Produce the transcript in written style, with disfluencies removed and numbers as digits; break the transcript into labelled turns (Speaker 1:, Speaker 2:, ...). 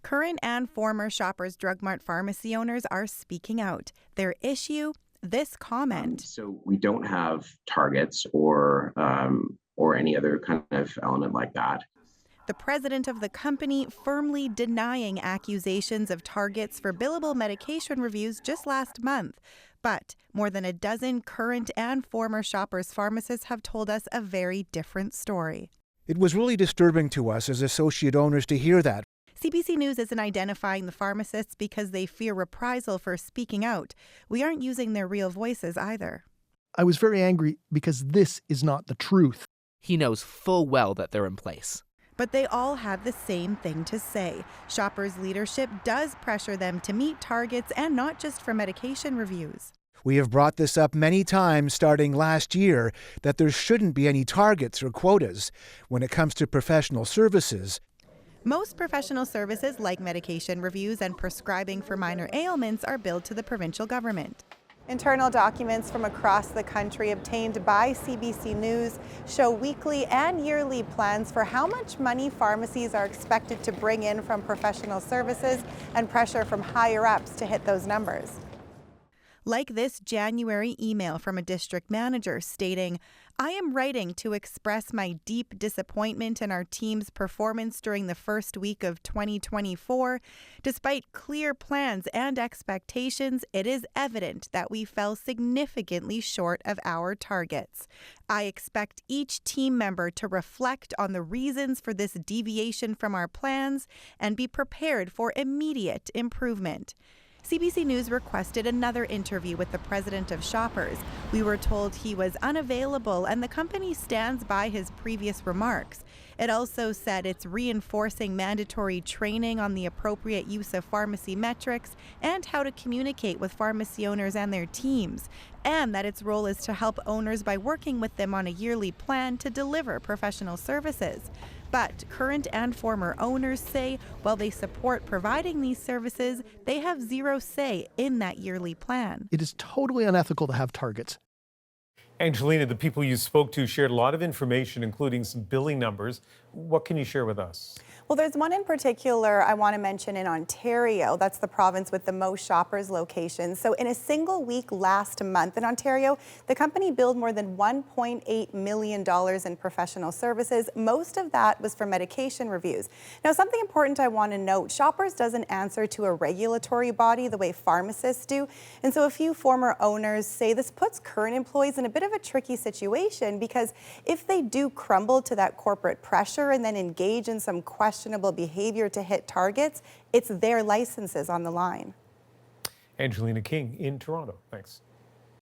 Speaker 1: Current and former Shoppers Drug Mart pharmacy owners are speaking out. Their issue, this comment.
Speaker 2: So we don't have targets or any other kind of element like that.
Speaker 1: The president of the company firmly denying accusations of targets for billable medication reviews just last month. But more than a dozen current and former Shoppers pharmacists have told us a very different story.
Speaker 3: It was really disturbing to us as associate owners to hear that.
Speaker 1: CBC News isn't identifying the pharmacists because they fear reprisal for speaking out. We aren't using their real voices either.
Speaker 4: I was very angry because this is not the truth.
Speaker 5: He knows full well that they're in place.
Speaker 1: But they all have the same thing to say. Shoppers' leadership does pressure them to meet targets, and not just for medication reviews.
Speaker 3: We have brought this up many times starting last year, that there shouldn't be any targets or quotas when it comes to professional services.
Speaker 1: Most professional services like medication reviews and prescribing for minor ailments are billed to the provincial government. Internal documents from across the country obtained by CBC News show weekly and yearly plans for how much money pharmacies are expected to bring in from professional services and pressure from higher-ups to hit those numbers. Like this January email from a district manager stating, "I am writing to express my deep disappointment in our team's performance during the first week of 2024. Despite clear plans and expectations, it is evident that we fell significantly short of our targets. I expect each team member to reflect on the reasons for this deviation from our plans and be prepared for immediate improvement." CBC News requested another interview with the president of Shoppers. We were told he was unavailable, and the company stands by his previous remarks. It also said it's reinforcing mandatory training on the appropriate use of pharmacy metrics and how to communicate with pharmacy owners and their teams, and that its role is to help owners by working with them on a yearly plan to deliver professional services. But current and former owners say while they support providing these services, they have zero say in that yearly plan.
Speaker 4: It is totally unethical to have targets.
Speaker 6: Angelina, the people you spoke to shared a lot of information, including some billing numbers. What can you share with us?
Speaker 1: Well, there's one in particular I want to mention in Ontario. That's the province with the most Shoppers locations. So in a single week last month in Ontario, the company billed more than $1.8 million in professional services. Most of that was for medication reviews. Now, something important I want to note, Shoppers doesn't answer to a regulatory body the way pharmacists do. And so a few former owners say this puts current employees in a bit of a tricky situation, because if they do crumble to that corporate pressure and then engage in some questionable behavior to hit targets, it's their licenses on the line.
Speaker 6: Angelina King in Toronto. Thanks.